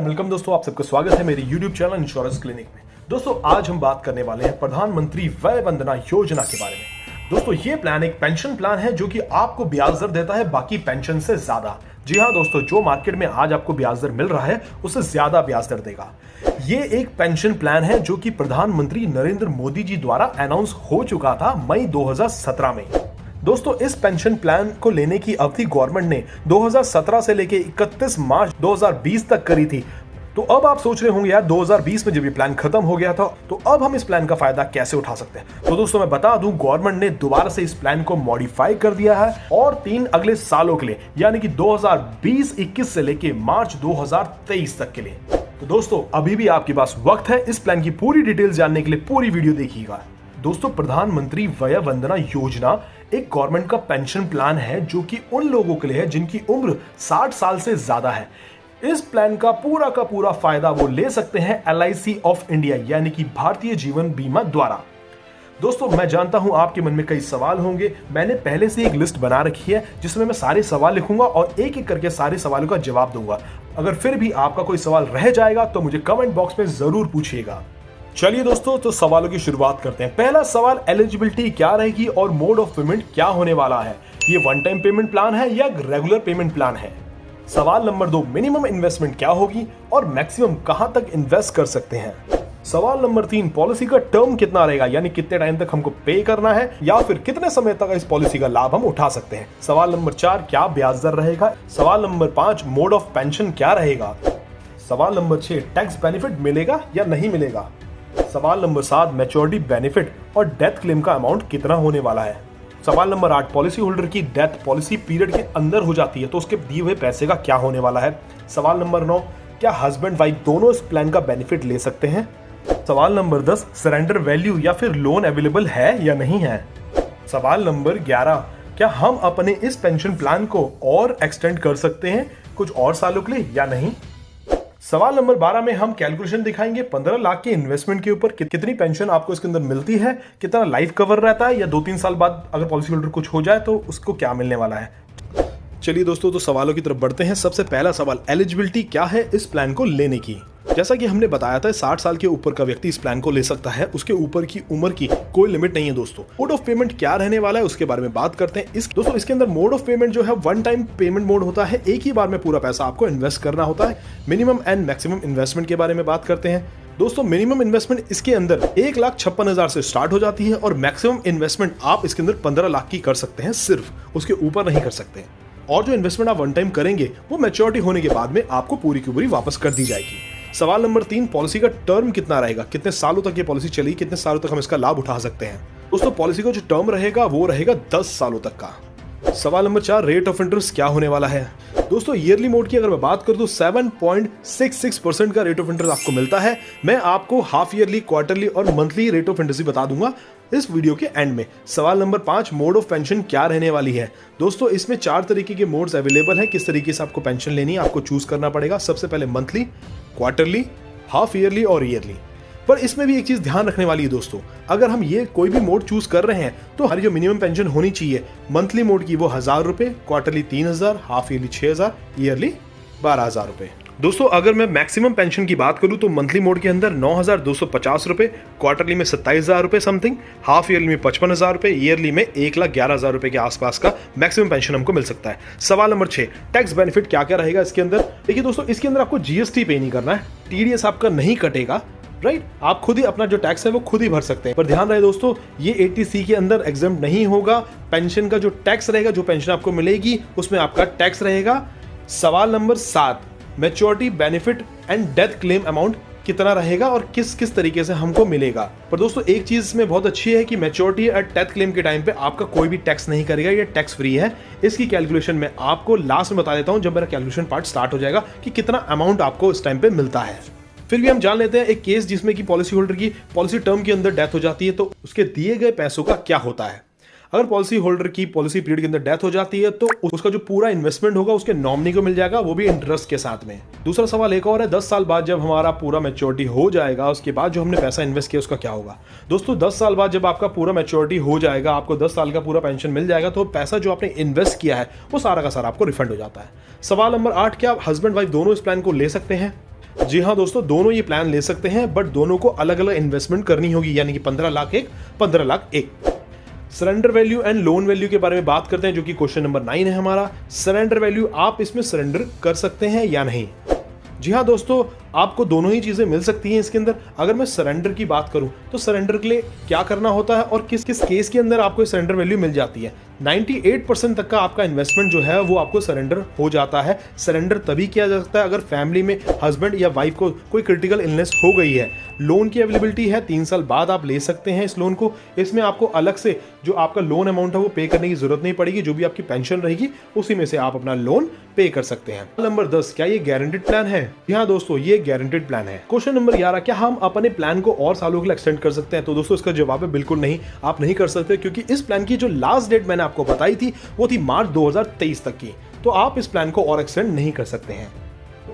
Welcome दोस्तों, आप सबका स्वागत है मेरे YouTube चैनल इंश्योरेंस क्लिनिक में। दोस्तों आज हम बात करने वाले हैं प्रधानमंत्री वय वंदना योजना के बारे में। दोस्तों ये प्लान एक पेंशन प्लान है जो कि आपको ब्याज दर देता है बाकी पेंशन से ज्यादा। जी हाँ दोस्तों, जो मार्केट में आज आपको ब्याज दर मिल रहा है उससे ज्यादा ब्याज दर देगा। ये एक पेंशन प्लान है जो कि प्रधानमंत्री नरेंद्र मोदी जी द्वारा अनाउंस हो चुका था मई 2017 में। दोस्तों इस पेंशन प्लान को लेने की अवधि गवर्नमेंट ने 2017 से लेके 31 मार्च 2020 तक करी थी। तो अब आप सोच रहे होंगे यार 2020 में जब ये प्लान खत्म हो गया था तो अब हम इस प्लान का फायदा कैसे उठा सकते हैं। तो दोस्तों मैं बता दूं, गवर्नमेंट ने दोबारा से इस प्लान को मॉडिफाई कर दिया है और 3 अगले सालों के लिए यानी कि 2020-21 से लेके मार्च 2023 तक के लिए। तो दोस्तों अभी भी आपके पास वक्त है इस प्लान की पूरी डिटेल्स जानने के लिए पूरी वीडियो देखिएगा। दोस्तों प्रधानमंत्री वय वंदना योजना एक गवर्नमेंट का पेंशन प्लान है जो कि उन लोगों के लिए है जिनकी उम्र 60 साल से ज्यादा है। इस प्लान का पूरा फायदा वो ले सकते हैं LIC ऑफ इंडिया यानी कि भारतीय जीवन बीमा द्वारा। दोस्तों मैं जानता हूं आपके मन में कई सवाल होंगे, मैंने पहले से एक लिस्ट बना रखी है जिसमें मैं सारे सवाल लिखूंगा और एक एक करके सारे सवालों का जवाब दूंगा। अगर फिर भी आपका कोई सवाल रह जाएगा तो मुझे कमेंट बॉक्स में जरूर पूछिएगा। चलिए दोस्तों तो सवालों की शुरुआत करते हैं। पहला सवाल, एलिजिबिलिटी क्या रहेगी और मोड ऑफ पेमेंट क्या होने वाला है। ये वन टाइम पेमेंट प्लान है या रेगुलर पेमेंट प्लान है। सवाल नंबर 2, मिनिमम इन्वेस्टमेंट क्या होगी और मैक्सिमम कहां तक इन्वेस्ट कर सकते हैं। सवाल नंबर 3, पॉलिसी का टर्म कितना रहेगा यानी कितने टाइम तक हमको पे करना है या फिर कितने समय तक इस पॉलिसी का लाभ हम उठा सकते हैं। सवाल नंबर 4, क्या ब्याज दर रहेगा। सवाल नंबर 5, मोड ऑफ पेंशन क्या रहेगा। सवाल नंबर 6, टैक्स बेनिफिट मिलेगा या नहीं मिलेगा। सवाल नंबर 7, मैच्योरिटी बेनिफिट और डेथ क्लेम का अमाउंट कितना होने वाला है। सवाल नंबर 8, पॉलिसी होल्डर की डेथ पॉलिसी पीरियड के अंदर हो जाती है तो उसके दिए हुए पैसे का क्या होने वाला है। सवाल नंबर 9, क्या हस्बैंड वाइफ दोनों इस प्लान का बेनिफिट ले सकते हैं। सवाल नंबर 10, सरेंडर वैल्यू या फिर लोन अवेलेबल है या नहीं है। सवाल नंबर 11, क्या हम अपने इस पेंशन प्लान को और एक्सटेंड कर सकते हैं कुछ और सालों के लिए या नहीं। सवाल नंबर 12 में हम कैलकुलेशन दिखाएंगे 15 लाख के इन्वेस्टमेंट के ऊपर कितनी पेंशन आपको इसके अंदर मिलती है, कितना लाइफ कवर रहता है या 2-3 साल बाद अगर पॉलिसी होल्डर कुछ हो जाए तो उसको क्या मिलने वाला है। चलिए दोस्तों तो सवालों की तरफ बढ़ते हैं। सबसे पहला सवाल, एलिजिबिलिटी क्या है इस प्लान को लेने की। जैसा कि हमने बताया था 60 साल के ऊपर का व्यक्ति इस प्लान को ले सकता है, उसके ऊपर की उम्र की कोई लिमिट नहीं है। दोस्तों मोड ऑफ पेमेंट क्या रहने वाला है उसके बारे में बात करते हैं। दोस्तों इसके अंदर मोड ऑफ पेमेंट जो है वन टाइम पेमेंट मोड होता है, एक ही बार में पूरा पैसा आपको इन्वेस्ट करना होता है। मिनिमम एंड मैक्सिमम इन्वेस्टमेंट के बारे में बात करते हैं। दोस्तों मिनिमम इन्वेस्टमेंट इसके अंदर 1,56,000 से स्टार्ट हो जाती है और मैक्सिमम इन्वेस्टमेंट आप इसके अंदर 15 लाख की कर सकते हैं, सिर्फ उसके ऊपर नहीं कर सकते। और जो इन्वेस्टमेंट आप वन टाइम करेंगे वो मैच्योरिटी होने के बाद में आपको पूरी की पूरी वापस कर दी जाएगी। सवाल नंबर 3, पॉलिसी का टर्म कितना रहेगा, कितने सालों तक ये पॉलिसी चलेगी, कितने सालों तक हम इसका लाभ उठा सकते हैं। दोस्तों पॉलिसी का जो टर्म रहेगा वो रहेगा 10 सालों तक का। सवाल नंबर 4, रेट ऑफ इंटरेस्ट क्या होने वाला है। दोस्तों ईयरली मोड की अगर मैं बात करूं तो 7.66% का रेट ऑफ इंटरेस्ट आपको मिलता है। मैं आपको हाफ ईयरली, क्वार्टरली और मंथली रेट ऑफ इंटरेस्ट बता दूंगा इस वीडियो के एंड में। सवाल नंबर 5, मोड ऑफ पेंशन क्या रहने वाली है। दोस्तों इसमें 4 तरीके के मोड्स अवेलेबल हैं, किस तरीके से आपको पेंशन लेनी है आपको चूज करना पड़ेगा। सबसे पहले मंथली, क्वार्टरली, हाफ ईयरली और ईयरली। पर इसमें भी एक चीज ध्यान रखने वाली है दोस्तों, अगर हम ये कोई भी मोड चूज कर रहे हैं तो हमारी जो मिनिमम पेंशन होनी चाहिए मंथली मोड की वो 1000 रुपए, क्वार्टरली 3000, हाफ ईयरली 6000, ईयरली 12000 रुपए। दोस्तों अगर मैं मैक्सिमम पेंशन की बात करूं तो मंथली मोड के अंदर 9250 रुपए, क्वार्टरली में 27000 रुपए समथिंग, हाफ ईयरली में 55,000 रुपए, ईयरली में 1,11,000 रुपए के आसपास का मैक्सिमम पेंशन हमको मिल सकता है। सवाल नंबर 6, टैक्स बेनिफिट क्या क्या रहेगा इसके अंदर। देखिए दोस्तों इसके अंदर आपको GST पे नहीं करना है, TDS आपका नहीं कटेगा, राइट। आप खुद ही अपना जो टैक्स है वो खुद ही भर सकते हैं। पर ध्यान रहे दोस्तों ये 80C के अंदर एग्जाम्प्ट नहीं होगा। पेंशन का जो टैक्स रहेगा, जो पेंशन आपको मिलेगी उसमें आपका टैक्स रहेगा। सवाल number 7, maturity benefit and death claim amount कितना रहेगा और किस किस तरीके से हमको मिलेगा। पर दोस्तों एक चीज इसमें बहुत अच्छी है कि मैच्योरिटी और डेथ क्लेम के टाइम पे आपका कोई भी टैक्स नहीं करेगा, ये टैक्स फ्री है। इसकी कैलकुलेशन मैं आपको लास्ट में बता देता हूं जब मेरा कैलकुलेशन पार्ट स्टार्ट हो जाएगा कि कितना अमाउंट आपको इस टाइम पे मिलता है। फिर भी हम जान लेते हैं एक केस जिसमें कि पॉलिसी होल्डर की पॉलिसी टर्म के अंदर डेथ हो जाती है तो उसके दिए गए पैसों का क्या होता है। अगर पॉलिसी होल्डर की पॉलिसी पीरियड के अंदर डेथ हो जाती है तो उसका जो पूरा इन्वेस्टमेंट होगा उसके नॉमिनी को मिल जाएगा, वो भी इंटरेस्ट के साथ में। दूसरा सवाल एक और है, 10 साल बाद जब हमारा पूरा मैच्योरिटी हो जाएगा उसके बाद जो हमने पैसा इन्वेस्ट किया उसका क्या होगा। दोस्तों 10 साल बाद जब आपका पूरा मैच्योरिटी हो जाएगा, आपको 10 साल का पूरा पेंशन मिल जाएगा, तो पैसा जो आपने इन्वेस्ट किया है वो सारा का सारा आपको रिफंड हो जाता है। सवाल नंबर 8, क्या हस्बैंड वाइफ दोनों इस प्लान को ले सकते हैं। जी हाँ दोस्तों, दोनों ये प्लान ले सकते हैं, बट दोनों को अलग अलग इन्वेस्टमेंट करनी होगी, यानी कि 15 लाख एक, 15 लाख एक। Surrender value and loan value के बारे में बात करते हैं, जो कि क्वेश्चन नंबर 9 है हमारा। सरेंडर वैल्यू, आप इसमें सरेंडर कर सकते हैं या नहीं? जी हाँ दोस्तों, आपको दोनों ही चीजें मिल सकती हैं इसके अंदर। अगर मैं सरेंडर की बात करूं तो सरेंडर के लिए क्या करना होता है और किस किस केस के अंदर आपको सरेंडर वैल्यू मिल जाती है। 98% तक का आपका इन्वेस्टमेंट जो है वो आपको सरेंडर हो जाता है। सरेंडर तभी किया जा सकता है अगर फैमिली में हस्बैंड या वाइफ को कोई क्रिटिकल इलनेस हो गई है। लोन की अवेलेबिलिटी है, 3 साल बाद आप ले सकते हैं इस लोन को। इसमें आपको अलग से जो आपका लोन अमाउंट है वो पे करने की जरूरत नहीं पड़ेगी, जो भी आपकी पेंशन रहेगी उसी में से आप अपना लोन पे कर सकते हैं। नंबर 10, क्या ये गारंटेड प्लान है? जी हाँ दोस्तों, ये गारंटेड प्लान है। क्वेश्चन नंबर 11, क्या हम अपने प्लान को और सालों के लिए एक्सटेंड कर सकते हैं? तो दोस्तों इसका जवाब है बिल्कुल नहीं, आप नहीं कर सकते, क्योंकि इस प्लान की जो लास्ट डेट मैंने आपको बताई थी वो थी मार्च 2023 तक की। तो आप इस प्लान को और एक्सटेंड नहीं कर सकते हैं।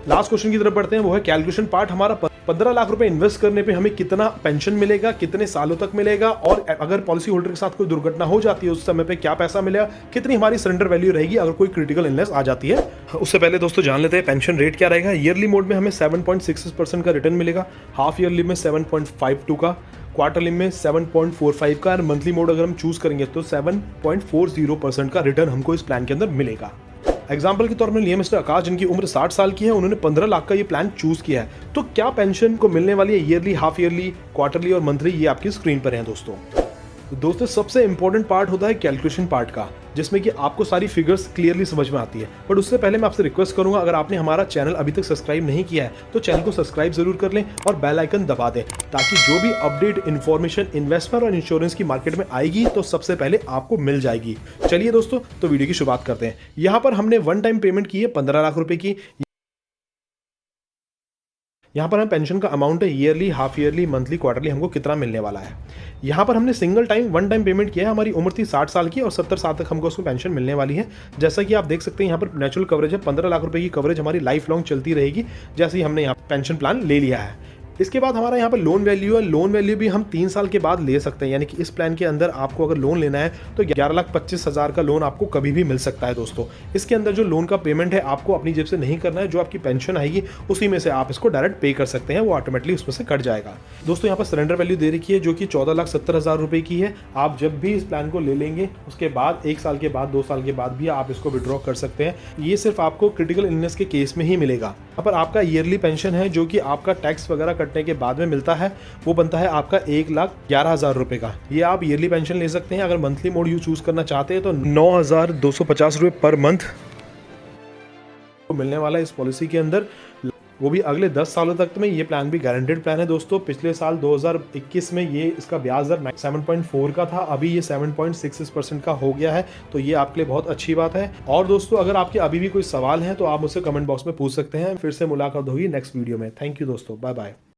लास्ट क्वेश्चन की तरफ बढ़ते हैं, वो है कैलकुलेशन पार्ट हमारा। 15 लाख रुपए इन्वेस्ट करने पे हमें कितना पेंशन मिलेगा, कितने सालों तक मिलेगा, और अगर पॉलिसी होल्डर के साथ कोई दुर्घटना हो जाती है उस समय पे क्या पैसा मिलेगा, कितनी हमारी सरेंडर वैल्यू रहेगी अगर कोई क्रिटिकल इलनेस आ जाती है। उससे पहले दोस्तों जान लेते हैं पेंशन रेट क्या रहेगा। ईयरली मोड में हमें 7.66% का रिटर्न मिलेगा, हाफ ईयरली में 7.52 का, क्वार्टरली में 7.45 का, और मंथली मोड अगर हम चूज करेंगे तो 7.40% का रिटर्न हमको इस प्लान के अंदर मिलेगा। एग्जाम्पल के तौर पर लिए मिस्टर आकाश, जिनकी उम्र 60 साल की है, उन्होंने 15 लाख का ये प्लान चूज किया है। तो क्या पेंशन को मिलने वाली है ईयरली, हाफ ईयरली, क्वार्टरली और मंथली, ये आपकी स्क्रीन पर है दोस्तों। तो दोस्तों सबसे इंपॉर्टेंट पार्ट होता है कैलकुलेशन पार्ट का, जिसमें कि आपको सारी फिगर्स क्लियरली समझ में आती है। बट उससे पहले मैं आपसे रिक्वेस्ट करूंगा, अगर आपने हमारा चैनल अभी तक सब्सक्राइब नहीं किया है तो चैनल को सब्सक्राइब जरूर कर लें और बेल आइकन दबा दें, ताकि जो भी अपडेट इन्फॉर्मेशन इन्वेस्टमेंट और इंश्योरेंस की मार्केट में आएगी तो सबसे पहले आपको मिल जाएगी। चलिए दोस्तों, तो वीडियो की शुरुआत करते हैं। यहाँ पर हमने वन टाइम पेमेंट की है 15 लाख रुपए की। यहाँ पर हम पेंशन का अमाउंट है yearly, half yearly, monthly, quarterly, हमको कितना मिलने वाला है। यहाँ पर हमने single time one time payment किया है। हमारी उम्र थी 60 साल की और 70 साल तक हमको उसको पेंशन मिलने वाली है। जैसा कि आप देख सकते हैं यहाँ पर नेचुरल कवरेज है, 15 लाख रुपए की कवरेज हमारी लाइफ लॉन्ग चलती रहेगी, जैसे ही हमने यहाँ पेंशन प्लान ले लिया है। इसके बाद हमारा यहाँ पर लोन वैल्यू है। लोन वैल्यू भी हम 3 साल के बाद ले सकते हैं, यानी कि इस प्लान के अंदर आपको अगर लोन लेना है तो 11,25,000 का लोन आपको कभी भी मिल सकता है दोस्तों। इसके अंदर जो लोन का पेमेंट है आपको अपनी जेब से नहीं करना है, जो आपकी पेंशन आएगी उसी में से आप इसको डायरेक्ट पे कर सकते हैं, वो ऑटोमेटिकली उसमें से कट जाएगा। दोस्तों यहाँ पर सरेंडर वैल्यू दे रखी है जो कि 14,70,000 रुपये की है। आप जब भी इस प्लान को ले लेंगे उसके बाद 1 साल के बाद, 2 साल के बाद भी आप इसको विड्रॉ कर सकते हैं। ये सिर्फ आपको क्रिटिकल इलनेस के केस में ही मिलेगा। यहाँ पर आपका ईयरली पेंशन है जो कि आपका टैक्स वगैरह कटने के बाद में मिलता है, वो बनता है आपका 1,11,000 रुपए का। ये आप ईयरली पेंशन ले सकते हैं। अगर मंथली मोड यूज चूज करना चाहते हैं तो 9,250 रुपए पर मंथ मिलने वाला है इस पॉलिसी के अंदर, वो भी अगले 10 सालों तक में। ये प्लान भी गारंटेड प्लान है दोस्तों। पिछले साल 2021 में ये इसका ब्याज दर 7.4 का था, अभी ये 7.66% का हो गया है, तो ये आपके लिए बहुत अच्छी बात है। और दोस्तों अगर आपके अभी भी कोई सवाल है तो आप मुझसे कमेंट बॉक्स में पूछ सकते हैं। फिर से मुलाकात होगी नेक्स्ट वीडियो में। थैंक यू दोस्तों, बाय बाय।